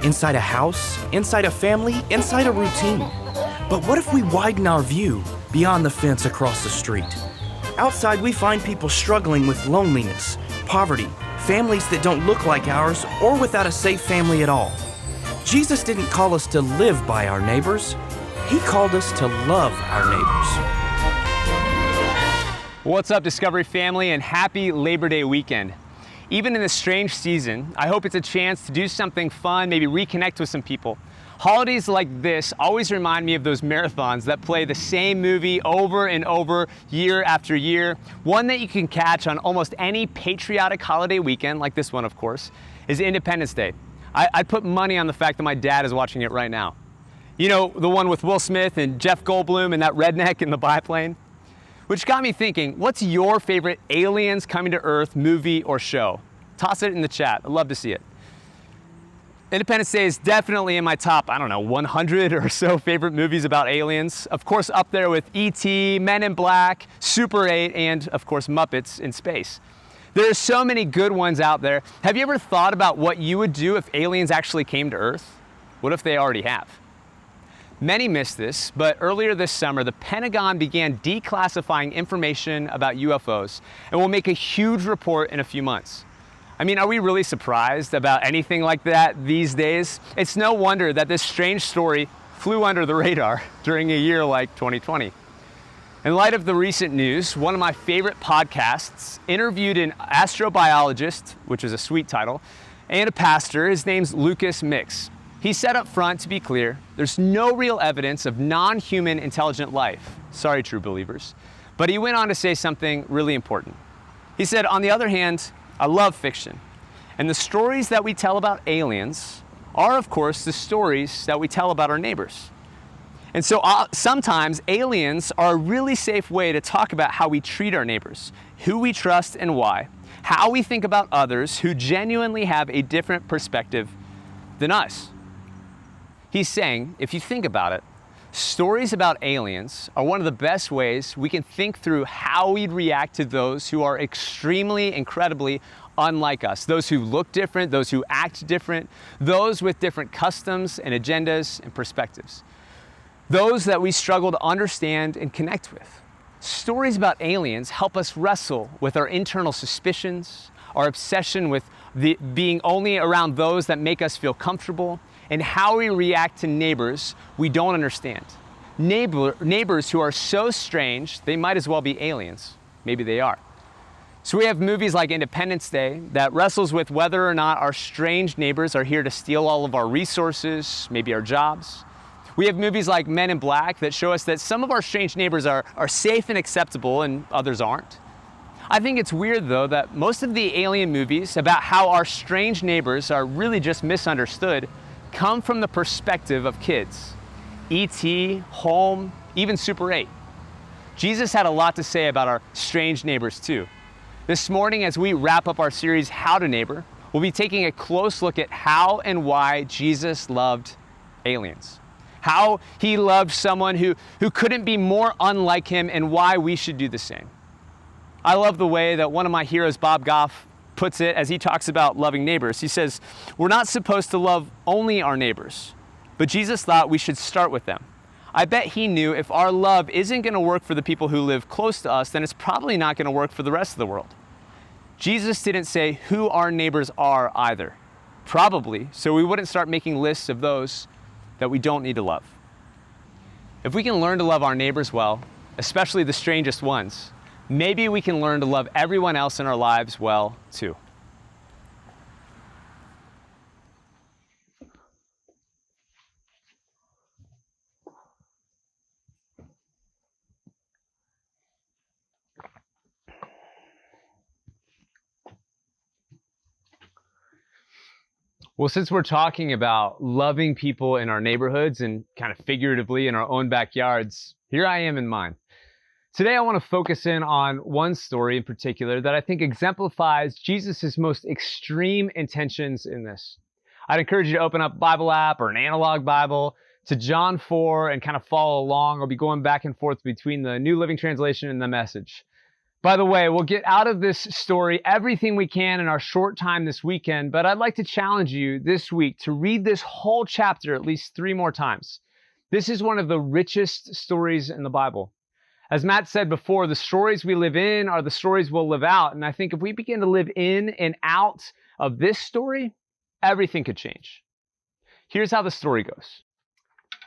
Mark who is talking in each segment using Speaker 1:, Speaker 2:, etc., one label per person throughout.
Speaker 1: Inside a house, inside a family, inside a routine. But what if we widen our view beyond the fence across the street? Outside, we find people struggling with loneliness, poverty, families that don't look like ours, or without a safe family at all. Jesus didn't call us to live by our neighbors. He called us to love our neighbors.
Speaker 2: What's up, Discovery family, and happy Labor Day weekend. Even in this strange season, I hope it's a chance to do something fun, maybe reconnect with some people. Holidays like this always remind me of those marathons that play the same movie over and over, year after year. One that you can catch on almost any patriotic holiday weekend, like this one, of course, is Independence Day. I'd put money on the fact that my dad is watching it right now. You know, the one with Will Smith and Jeff Goldblum and that redneck in the biplane? Which got me thinking, what's your favorite aliens coming to Earth movie or show? Toss it in the chat. I'd love to see it. Independence Day is definitely in my top, 100 or so favorite movies about aliens. Of course, up there with E.T., Men in Black, Super 8, and of course, Muppets in space. There are so many good ones out there. Have you ever thought about what you would do if aliens actually came to Earth? What if they already have? Many missed this, but earlier this summer, the Pentagon began declassifying information about UFOs and will make a huge report in a few months. Are we really surprised about anything like that these days? It's no wonder that this strange story flew under the radar during a year like 2020. In light of the recent news, one of my favorite podcasts interviewed an astrobiologist, which is a sweet title, and a pastor. His name's Lucas Mix. He said up front, to be clear, there's no real evidence of non-human intelligent life. Sorry, true believers. But he went on to say something really important. He said, on the other hand, I love fiction. And the stories that we tell about aliens are, of course, the stories that we tell about our neighbors. And so sometimes aliens are a really safe way to talk about how we treat our neighbors, who we trust and why, how we think about others who genuinely have a different perspective than us. He's saying, if you think about it, stories about aliens are one of the best ways we can think through how we'd react to those who are extremely, incredibly unlike us. Those who look different, those who act different, those with different customs and agendas and perspectives. Those that we struggle to understand and connect with. Stories about aliens help us wrestle with our internal suspicions, our obsession with being only around those that make us feel comfortable, and how we react to neighbors we don't understand. Neighbors who are so strange, they might as well be aliens. Maybe they are. So we have movies like Independence Day that wrestles with whether or not our strange neighbors are here to steal all of our resources, maybe our jobs. We have movies like Men in Black that show us that some of our strange neighbors are safe and acceptable and others aren't. I think it's weird, though, that most of the alien movies about how our strange neighbors are really just misunderstood come from the perspective of kids. E.T., Home, even Super 8. Jesus had a lot to say about our strange neighbors, too. This morning, as we wrap up our series, How to Neighbor, we'll be taking a close look at how and why Jesus loved aliens. How he loved someone who couldn't be more unlike him, and why we should do the same. I love the way that one of my heroes, Bob Goff, puts it as he talks about loving neighbors. He says, we're not supposed to love only our neighbors, but Jesus thought we should start with them. I bet he knew if our love isn't going to work for the people who live close to us, then it's probably not going to work for the rest of the world. Jesus didn't say who our neighbors are either, probably so we wouldn't start making lists of those that we don't need to love. If we can learn to love our neighbors well, especially the strangest ones, maybe we can learn to love everyone else in our lives well, too. Well, since we're talking about loving people in our neighborhoods and kind of figuratively in our own backyards, here I am in mine. Today, I want to focus in on one story in particular that I think exemplifies Jesus' most extreme intentions in this. I'd encourage you to open up a Bible app or an analog Bible to John 4 and kind of follow along. I'll be going back and forth between the New Living Translation and the Message. By the way, we'll get out of this story everything we can in our short time this weekend, but I'd like to challenge you this week to read this whole chapter at least 3 more times. This is one of the richest stories in the Bible. As Matt said before, the stories we live in are the stories we'll live out. And I think if we begin to live in and out of this story, everything could change. Here's how the story goes.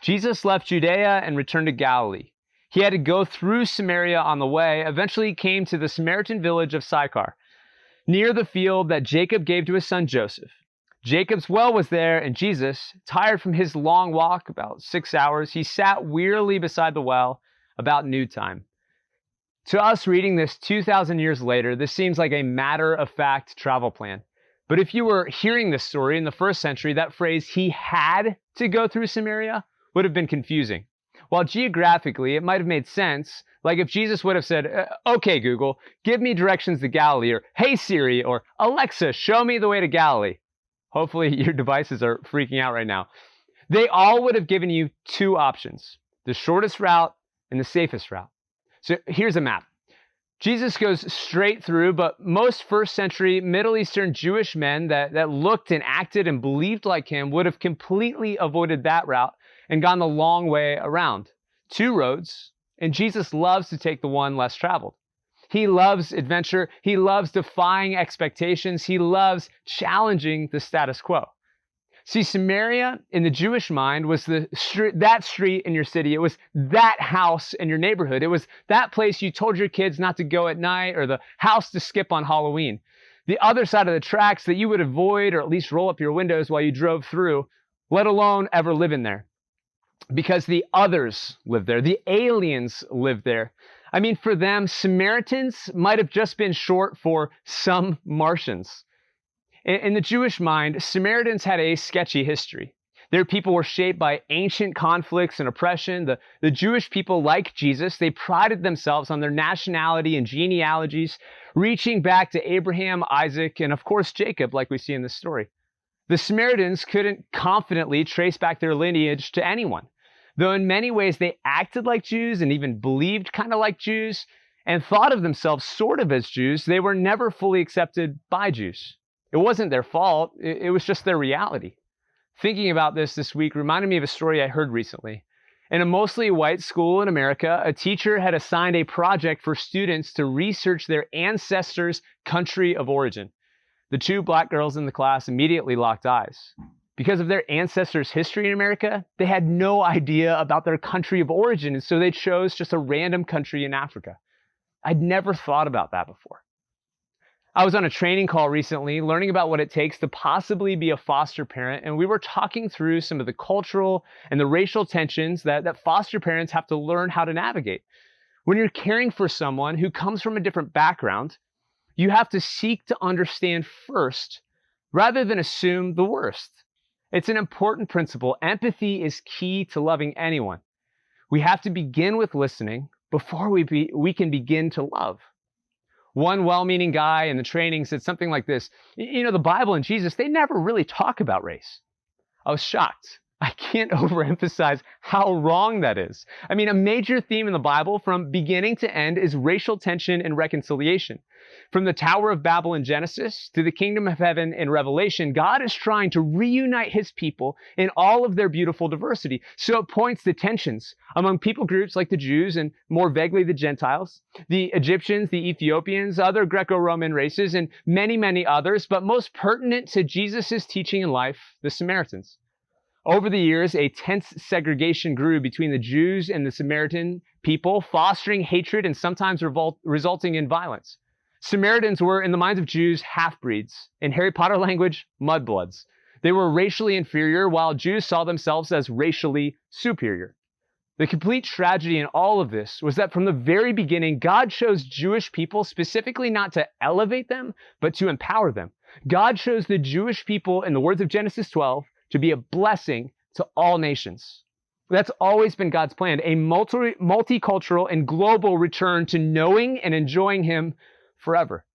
Speaker 2: Jesus left Judea and returned to Galilee. He had to go through Samaria on the way. Eventually he came to the Samaritan village of Sychar, near the field that Jacob gave to his son Joseph. Jacob's well was there, and Jesus, tired from his long walk, about 6 hours, he sat wearily beside the well about noontime. To us reading this 2,000 years later, this seems like a matter-of-fact travel plan. But if you were hearing this story in the first century, that phrase, he had to go through Samaria, would have been confusing. While geographically, it might have made sense, like if Jesus would have said, okay, Google, give me directions to Galilee, or hey, Siri, or Alexa, show me the way to Galilee. Hopefully your devices are freaking out right now. They all would have given you 2 options, the shortest route and the safest route. So here's a map. Jesus goes straight through, but most first century Middle Eastern Jewish men that looked and acted and believed like him would have completely avoided that route and gone the long way around. 2 roads, and Jesus loves to take the one less traveled. He loves adventure. He loves defying expectations. He loves challenging the status quo. See, Samaria in the Jewish mind was that street in your city. It was that house in your neighborhood. It was that place you told your kids not to go at night, or the house to skip on Halloween. The other side of the tracks that you would avoid or at least roll up your windows while you drove through, let alone ever live in there. Because the others lived there. The aliens lived there. I mean, for them, Samaritans might have just been short for some Martians. In the Jewish mind, Samaritans had a sketchy history. Their people were shaped by ancient conflicts and oppression. The Jewish people, like Jesus, they prided themselves on their nationality and genealogies, reaching back to Abraham, Isaac, and of course Jacob, like we see in this story. The Samaritans couldn't confidently trace back their lineage to anyone, though in many ways they acted like Jews and even believed kind of like Jews and thought of themselves sort of as Jews. They were never fully accepted by Jews. It wasn't their fault. It was just their reality. Thinking about this week reminded me of a story I heard recently. In a mostly white school in America, a teacher had assigned a project for students to research their ancestors' country of origin. The 2 black girls in the class immediately locked eyes. Because of their ancestors' history in America, they had no idea about their country of origin, and so they chose just a random country in Africa. I'd never thought about that before. I was on a training call recently learning about what it takes to possibly be a foster parent, and we were talking through some of the cultural and the racial tensions that foster parents have to learn how to navigate. When you're caring for someone who comes from a different background, you have to seek to understand first rather than assume the worst. It's an important principle. Empathy is key to loving anyone. We have to begin with listening before we can begin to love. One well-meaning guy in the training said something like this, the Bible and Jesus, they never really talk about race. I was shocked. I can't overemphasize how wrong that is. I mean, a major theme in the Bible from beginning to end is racial tension and reconciliation. From the Tower of Babel in Genesis to the Kingdom of Heaven in Revelation, God is trying to reunite his people in all of their beautiful diversity. So it points to tensions among people groups like the Jews and more vaguely the Gentiles, the Egyptians, the Ethiopians, other Greco-Roman races, and many, many others, but most pertinent to Jesus' teaching in life, the Samaritans. Over the years, a tense segregation grew between the Jews and the Samaritan people, fostering hatred and sometimes resulting in violence. Samaritans were, in the minds of Jews, half-breeds. In Harry Potter language, mudbloods. They were racially inferior, while Jews saw themselves as racially superior. The complete tragedy in all of this was that from the very beginning, God chose Jewish people specifically not to elevate them, but to empower them. God chose the Jewish people, in the words of Genesis 12, to be a blessing to all nations. That's always been God's plan, a multicultural and global return to knowing and enjoying him forever.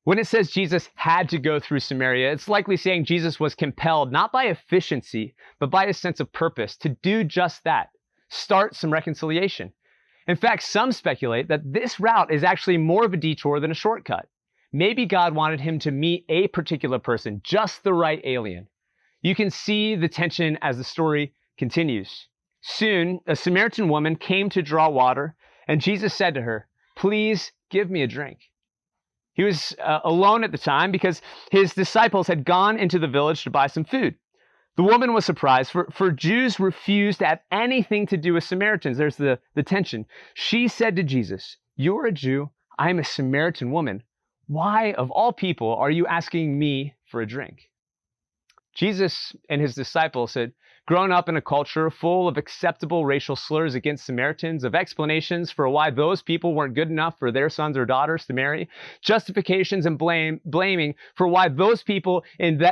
Speaker 2: When it says Jesus had to go through Samaria, it's likely saying Jesus was compelled, not by efficiency, but by a sense of purpose, to do just that, start some reconciliation. In fact, some speculate that this route is actually more of a detour than a shortcut. Maybe God wanted him to meet a particular person, just the right alien. You can see the tension as the story continues. Soon, a Samaritan woman came to draw water, and Jesus said to her, "Please give me a drink." He was alone at the time because his disciples had gone into the village to buy some food. The woman was surprised, for Jews refused to have anything to do with Samaritans. There's the tension. She said to Jesus, "You're a Jew, I'm a Samaritan woman. Why, of all people, are you asking me for a drink?" Jesus and his disciples had grown up in a culture full of acceptable racial slurs against Samaritans, of explanations for why those people weren't good enough for their sons or daughters to marry, justifications and blaming for why those people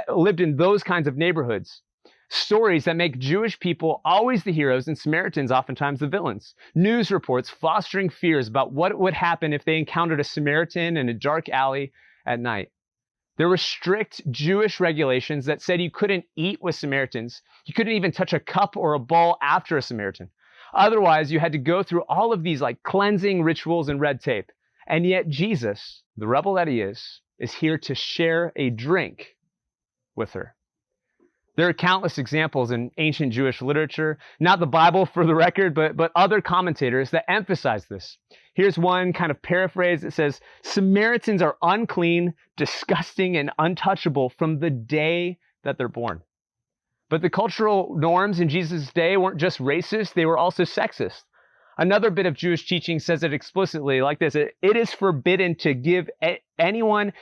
Speaker 2: lived in those kinds of neighborhoods. Stories that make Jewish people always the heroes and Samaritans oftentimes the villains. News reports fostering fears about what would happen if they encountered a Samaritan in a dark alley at night. There were strict Jewish regulations that said you couldn't eat with Samaritans. You couldn't even touch a cup or a bowl after a Samaritan. Otherwise, you had to go through all of these cleansing rituals and red tape. And yet Jesus, the rebel that he is here to share a drink with her. There are countless examples in ancient Jewish literature, not the Bible for the record, but other commentators that emphasize this. Here's one kind of paraphrase that says, "Samaritans are unclean, disgusting, and untouchable from the day that they're born." But the cultural norms in Jesus' day weren't just racist, they were also sexist. Another bit of Jewish teaching says it explicitly like this: it is forbidden to give any woman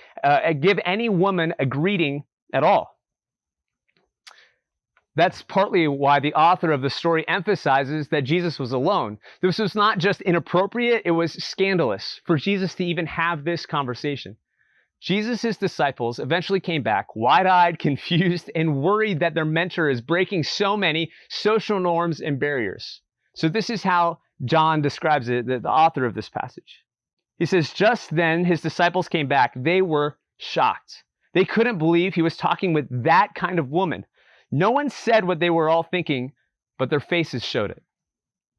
Speaker 2: a greeting at all. That's partly why the author of the story emphasizes that Jesus was alone. This was not just inappropriate, it was scandalous for Jesus to even have this conversation. Jesus' disciples eventually came back wide-eyed, confused, and worried that their mentor is breaking so many social norms and barriers. So this is how John describes it, the author of this passage. He says, "Just then his disciples came back. They were shocked. They couldn't believe he was talking with that kind of woman. No one said what they were all thinking, but their faces showed it.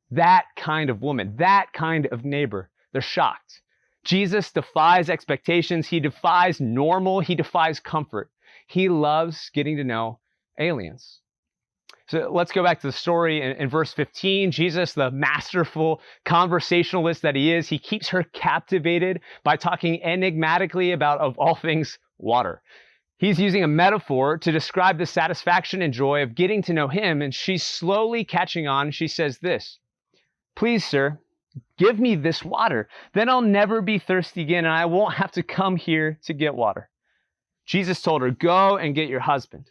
Speaker 2: That kind of woman, that kind of neighbor, they're shocked. Jesus defies expectations. He defies normal. He defies comfort. He loves getting to know aliens." So let's go back to the story in verse 15. Jesus, the masterful conversationalist that he is, he keeps her captivated by talking enigmatically about, of all things, water. He's using a metaphor to describe the satisfaction and joy of getting to know him, and she's slowly catching on. She says this, "Please, sir, give me this water. Then I'll never be thirsty again, and I won't have to come here to get water." Jesus told her, "Go and get your husband."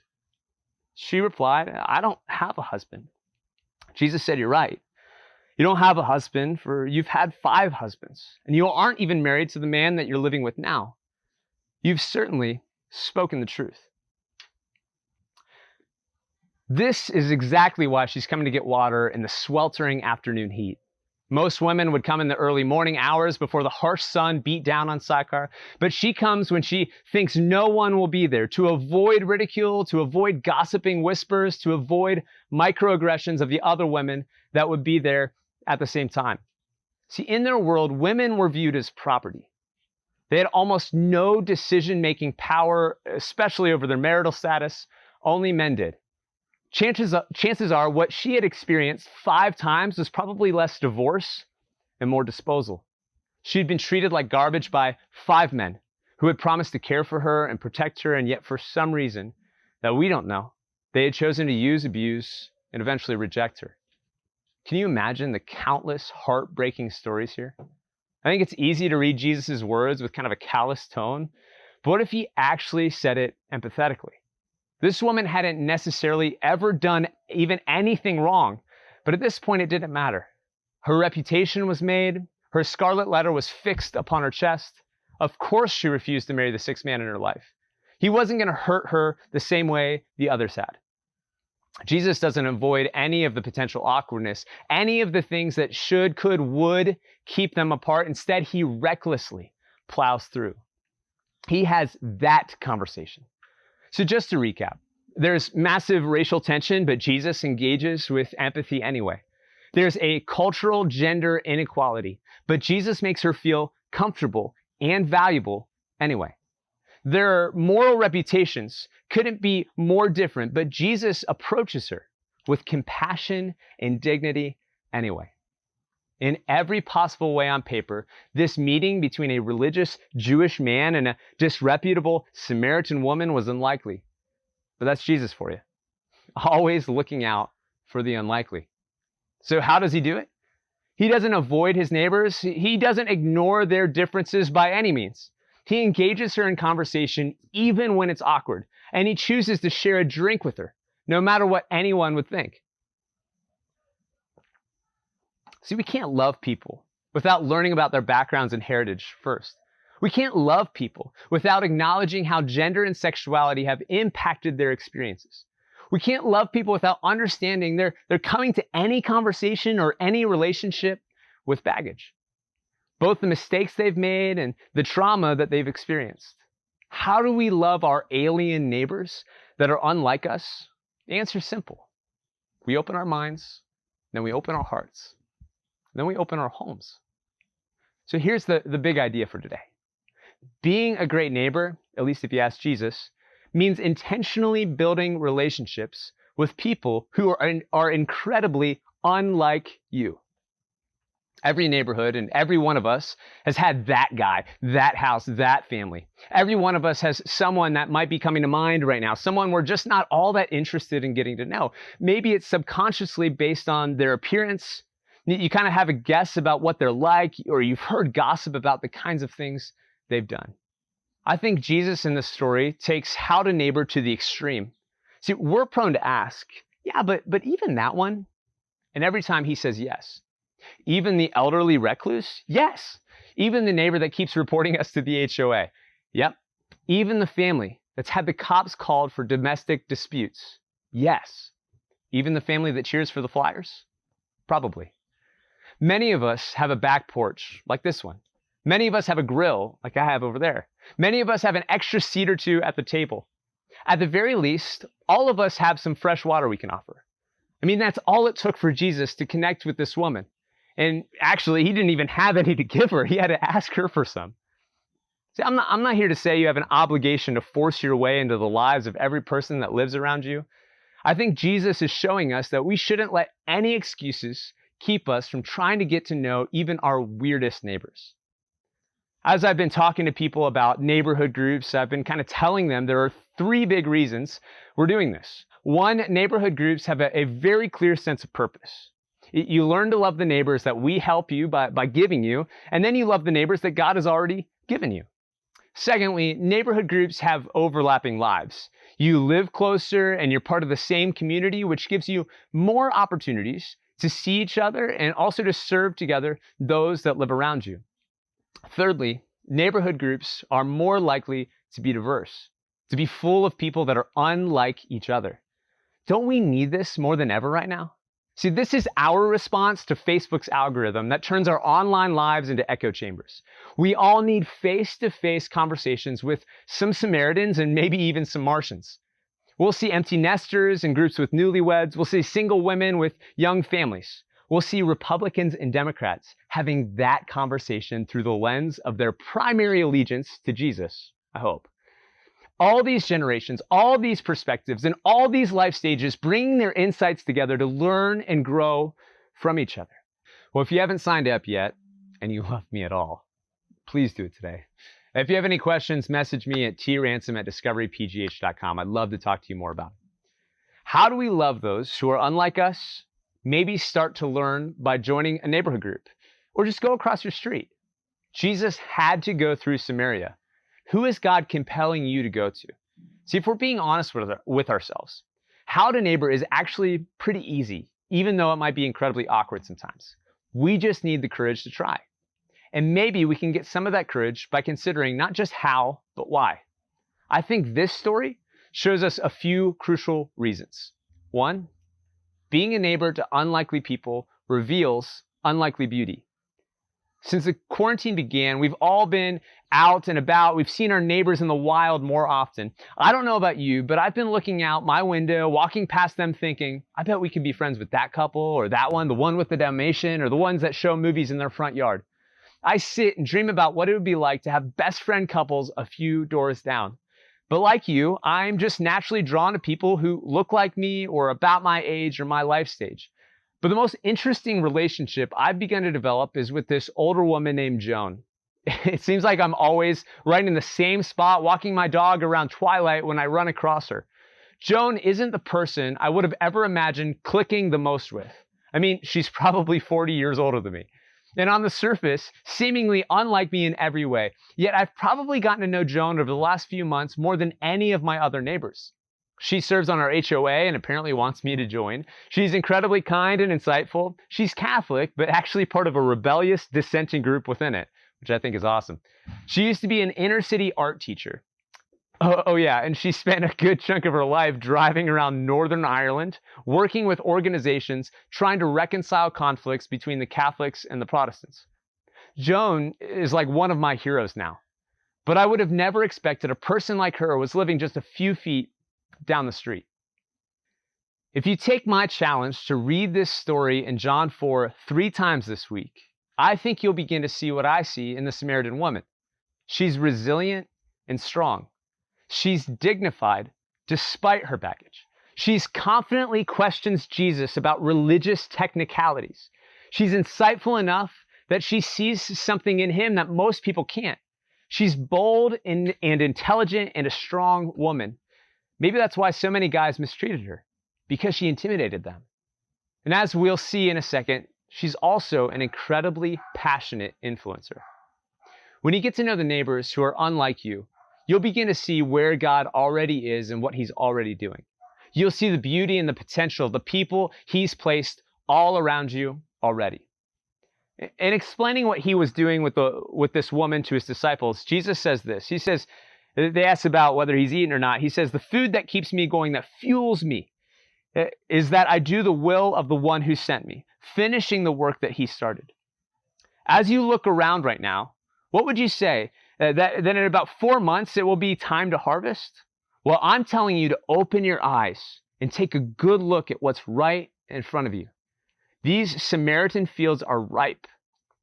Speaker 2: She replied, "I don't have a husband." Jesus said, "You're right. You don't have a husband, for you've had 5 husbands, and you aren't even married to the man that you're living with now. You've certainly spoken the truth." This is exactly why she's coming to get water in the sweltering afternoon heat. Most women would come in the early morning hours before the harsh sun beat down on Sychar, but she comes when she thinks no one will be there, to avoid ridicule, to avoid gossiping whispers, to avoid microaggressions of the other women that would be there at the same time. See, in their world, women were viewed as property. They had almost no decision-making power, especially over their marital status. Only men did. Chances are what she had experienced 5 times was probably less divorce and more disposal. She'd been treated like garbage by 5 men who had promised to care for her and protect her, and yet for some reason that we don't know, they had chosen to use, abuse, and eventually reject her. Can you imagine the countless heartbreaking stories here? I think it's easy to read Jesus' words with kind of a callous tone, but what if he actually said it empathetically? This woman hadn't necessarily ever done even anything wrong, but at this point it didn't matter. Her reputation was made, her scarlet letter was fixed upon her chest. Of course she refused to marry the 6th man in her life. He wasn't going to hurt her the same way the others had. Jesus doesn't avoid any of the potential awkwardness, any of the things that should, could, would keep them apart. Instead, he recklessly plows through. He has that conversation. So just to recap, there's massive racial tension, but Jesus engages with empathy anyway. There's a cultural gender inequality, but Jesus makes her feel comfortable and valuable anyway. Their moral reputations couldn't be more different, but Jesus approaches her with compassion and dignity anyway. In every possible way on paper, this meeting between a religious Jewish man and a disreputable Samaritan woman was unlikely. But that's Jesus for you, always looking out for the unlikely. So how does he do it? He doesn't avoid his neighbors. He doesn't ignore their differences by any means. He engages her in conversation even when it's awkward, and he chooses to share a drink with her, no matter what anyone would think. See, we can't love people without learning about their backgrounds and heritage first. We can't love people without acknowledging how gender and sexuality have impacted their experiences. We can't love people without understanding they're coming to any conversation or any relationship with baggage, both the mistakes they've made and the trauma that they've experienced. How do we love our alien neighbors that are unlike us? The answer is simple. We open our minds, then we open our hearts, then we open our homes. So here's the big idea for today. Being a great neighbor, at least if you ask Jesus, means intentionally building relationships with people who are incredibly unlike you. Every neighborhood and every one of us has had that guy, that house, that family. Every one of us has someone that might be coming to mind right now, someone we're just not all that interested in getting to know. Maybe it's subconsciously based on their appearance. You kind of have a guess about what they're like, or you've heard gossip about the kinds of things they've done. I think Jesus in this story takes how to neighbor to the extreme. See, we're prone to ask, yeah, but even that one? And every time he says yes. Even the elderly recluse? Yes. Even the neighbor that keeps reporting us to the HOA? Yep. Even the family that's had the cops called for domestic disputes? Yes. Even the family that cheers for the Flyers? Probably. Many of us have a back porch like this one. Many of us have a grill like I have over there. Many of us have an extra seat or two at the table. At the very least, all of us have some fresh water we can offer. I mean, that's all it took for Jesus to connect with this woman. And actually, he didn't even have any to give her. He had to ask her for some. See, I'm not here to say you have an obligation to force your way into the lives of every person that lives around you. I think Jesus is showing us that we shouldn't let any excuses keep us from trying to get to know even our weirdest neighbors. As I've been talking to people about neighborhood groups, I've been kind of telling them there are 3 big reasons we're doing this. 1, neighborhood groups have a very clear sense of purpose. You learn to love the neighbors that we help you by giving you, and then you love the neighbors that God has already given you. Secondly, neighborhood groups have overlapping lives. You live closer and you're part of the same community, which gives you more opportunities to see each other and also to serve together those that live around you. Thirdly, neighborhood groups are more likely to be diverse, to be full of people that are unlike each other. Don't we need this more than ever right now? See, this is our response to Facebook's algorithm that turns our online lives into echo chambers. We all need face-to-face conversations with some Samaritans and maybe even some Martians. We'll see empty nesters and groups with newlyweds. We'll see single women with young families. We'll see Republicans and Democrats having that conversation through the lens of their primary allegiance to Jesus, I hope. All these generations, all these perspectives, and all these life stages bringing their insights together to learn and grow from each other. Well, if you haven't signed up yet, and you love me at all, please do it today. If you have any questions, message me at transom@discoverypgh.com. I'd love to talk to you more about it. How do we love those who are unlike us? Maybe start to learn by joining a neighborhood group, or just go across your street. Jesus had to go through Samaria. Who is God compelling you to go to? See, if we're being honest with ourselves, how to neighbor is actually pretty easy, even though it might be incredibly awkward sometimes. We just need the courage to try. And maybe we can get some of that courage by considering not just how, but why. I think this story shows us a few crucial reasons. 1, being a neighbor to unlikely people reveals unlikely beauty. Since the quarantine began, we've all been out and about. We've seen our neighbors in the wild more often. I don't know about you, but I've been looking out my window, walking past them thinking, I bet we could be friends with that couple or that one, the one with the Dalmatian, or the ones that show movies in their front yard. I sit and dream about what it would be like to have best friend couples a few doors down. But like you, I'm just naturally drawn to people who look like me or about my age or my life stage. But the most interesting relationship I've begun to develop is with this older woman named Joan. It seems like I'm always right in the same spot, walking my dog around twilight when I run across her. Joan isn't the person I would have ever imagined clicking the most with. I mean, she's probably 40 years older than me. And on the surface, seemingly unlike me in every way. Yet I've probably gotten to know Joan over the last few months more than any of my other neighbors. She serves on our HOA and apparently wants me to join. She's incredibly kind and insightful. She's Catholic, but actually part of a rebellious dissenting group within it, which I think is awesome. She used to be an inner city art teacher. Oh yeah, and she spent a good chunk of her life driving around Northern Ireland, working with organizations, trying to reconcile conflicts between the Catholics and the Protestants. Joan is like one of my heroes now, but I would have never expected a person like her was living just a few feet down the street. If you take my challenge to read this story in John 4 3 times this week, I think you'll begin to see what I see in the Samaritan woman. She's resilient and strong. She's dignified despite her baggage. She's confidently questions Jesus about religious technicalities. She's insightful enough that she sees something in him that most people can't. She's bold and intelligent and a strong woman. Maybe that's why so many guys mistreated her, because she intimidated them. And as we'll see in a second, she's also an incredibly passionate influencer. When you get to know the neighbors who are unlike you, you'll begin to see where God already is and what he's already doing. You'll see the beauty and the potential of the people he's placed all around you already. In explaining what he was doing with this woman to his disciples, Jesus says this. He says, they ask about whether he's eaten or not. He says, the food that keeps me going, that fuels me, is that I do the will of the one who sent me, finishing the work that he started. As you look around right now, what would you say? That in about 4 months, it will be time to harvest? Well, I'm telling you to open your eyes and take a good look at what's right in front of you. These Samaritan fields are ripe,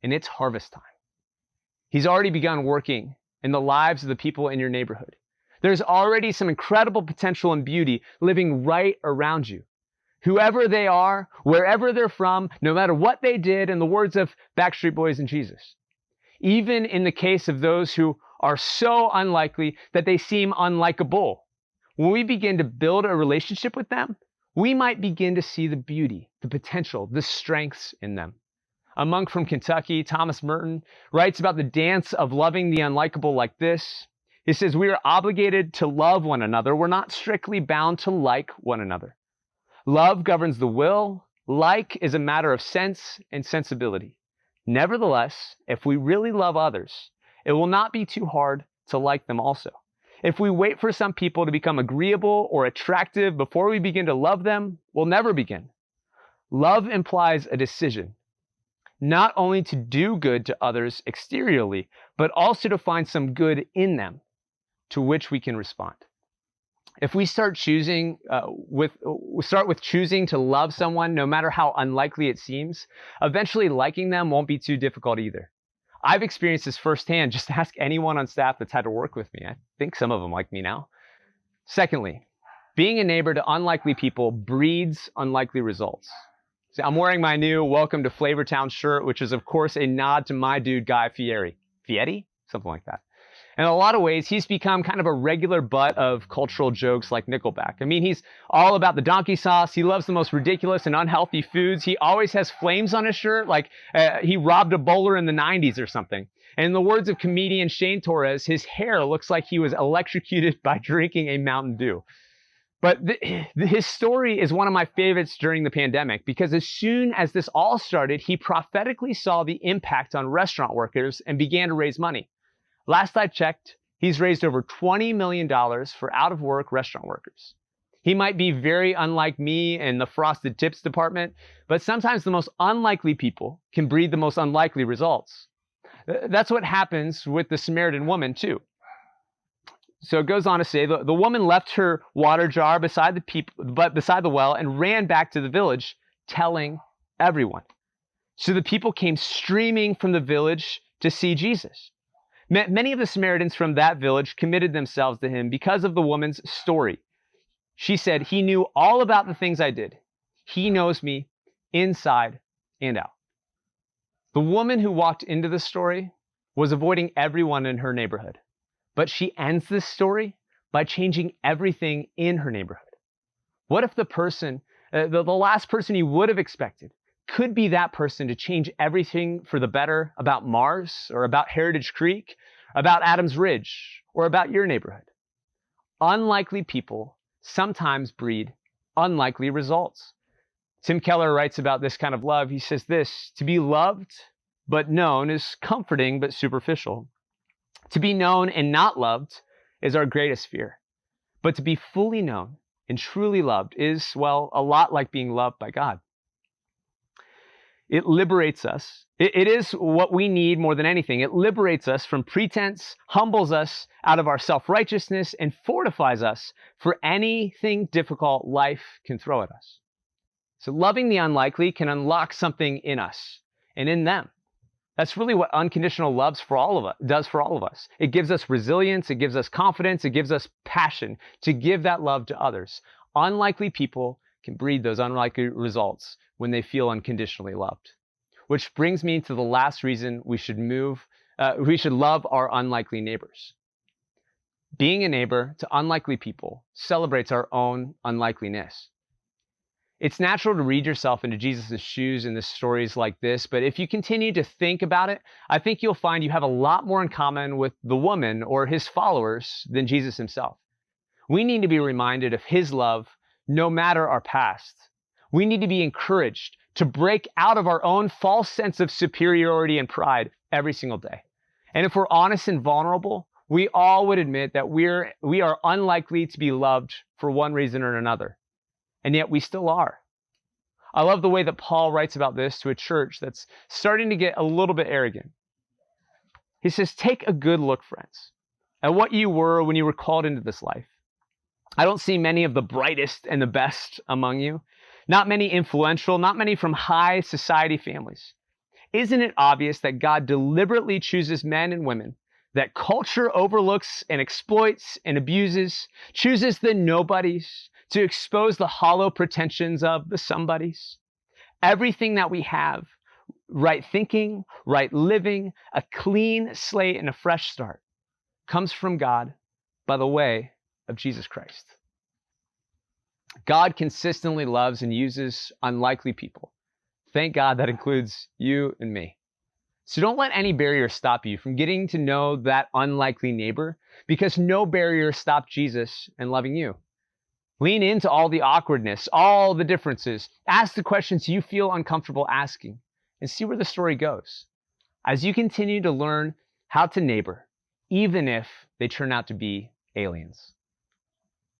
Speaker 2: and it's harvest time. He's already begun working in the lives of the people in your neighborhood. There's already some incredible potential and beauty living right around you. Whoever they are, wherever they're from, no matter what they did, in the words of Backstreet Boys and Jesus. Even in the case of those who are so unlikely that they seem unlikable. When we begin to build a relationship with them, we might begin to see the beauty, the potential, the strengths in them. A monk from Kentucky, Thomas Merton, writes about the dance of loving the unlikable like this. He says, we are obligated to love one another. We're not strictly bound to like one another. Love governs the will. Like is a matter of sense and sensibility. Nevertheless, if we really love others, it will not be too hard to like them also. If we wait for some people to become agreeable or attractive before we begin to love them, we'll never begin. Love implies a decision, not only to do good to others exteriorly, but also to find some good in them to which we can respond. If we start with choosing to love someone, no matter how unlikely it seems, eventually liking them won't be too difficult either. I've experienced this firsthand. Just ask anyone on staff that's had to work with me. I think some of them like me now. Secondly, being a neighbor to unlikely people breeds unlikely results. See, I'm wearing my new Welcome to Flavortown shirt, which is, of course, a nod to my dude, Guy Fieri. Fieri? Something like that. In a lot of ways, he's become kind of a regular butt of cultural jokes like Nickelback. I mean, he's all about the donkey sauce. He loves the most ridiculous and unhealthy foods. He always has flames on his shirt, like he robbed a bowler in the 90s or something. And in the words of comedian Shane Torres, his hair looks like he was electrocuted by drinking a Mountain Dew. But his story is one of my favorites during the pandemic because as soon as this all started, he prophetically saw the impact on restaurant workers and began to raise money. Last I checked, he's raised over $20 million for out-of-work restaurant workers. He might be very unlike me in the frosted tips department, but sometimes the most unlikely people can breed the most unlikely results. That's what happens with the Samaritan woman too. So it goes on to say, the woman left her water jar beside the well and ran back to the village, telling everyone. So the people came streaming from the village to see Jesus. Many of the Samaritans from that village committed themselves to him because of the woman's story. She said, "He knew all about the things I did. He knows me inside and out." The woman who walked into the story was avoiding everyone in her neighborhood. But she ends this story by changing everything in her neighborhood. What if the last person you would have expected could be that person to change everything for the better about Mars or about Heritage Creek, about Adams Ridge, or about your neighborhood? Unlikely people sometimes breed unlikely results. Tim Keller writes about this kind of love. He says this: to be loved but known is comforting but superficial. To be known and not loved is our greatest fear. But to be fully known and truly loved is, well, a lot like being loved by God. It liberates us. It is what we need more than anything. It liberates us from pretense, humbles us out of our self-righteousness, and fortifies us for anything difficult life can throw at us. So loving the unlikely can unlock something in us and in them. That's really what unconditional love does for all of us. It gives us resilience, it gives us confidence, it gives us passion to give that love to others. Unlikely people can breed those unlikely results when they feel unconditionally loved. Which brings me to the last reason we should love our unlikely neighbors. Being a neighbor to unlikely people celebrates our own unlikeliness. It's natural to read yourself into Jesus' shoes in the stories like this, but if you continue to think about it, I think you'll find you have a lot more in common with the woman or his followers than Jesus himself. We need to be reminded of his love no matter our past. We need to be encouraged to break out of our own false sense of superiority and pride every single day. And if we're honest and vulnerable, we all would admit that we are unlikely to be loved for one reason or another. And yet we still are. I love the way that Paul writes about this to a church that's starting to get a little bit arrogant. He says, "Take a good look, friends, at what you were when you were called into this life. I don't see many of the brightest and the best among you, not many influential, not many from high society families. Isn't it obvious that God deliberately chooses men and women that culture overlooks and exploits and abuses, chooses the nobodies to expose the hollow pretensions of the somebodies? Everything that we have, right thinking, right living, a clean slate and a fresh start, comes from God by the way of Jesus Christ." God consistently loves and uses unlikely people. Thank God that includes you and me. So don't let any barrier stop you from getting to know that unlikely neighbor, because no barrier stopped Jesus and loving you. Lean into all the awkwardness, all the differences. Ask the questions you feel uncomfortable asking and see where the story goes as you continue to learn how to neighbor, even if they turn out to be aliens.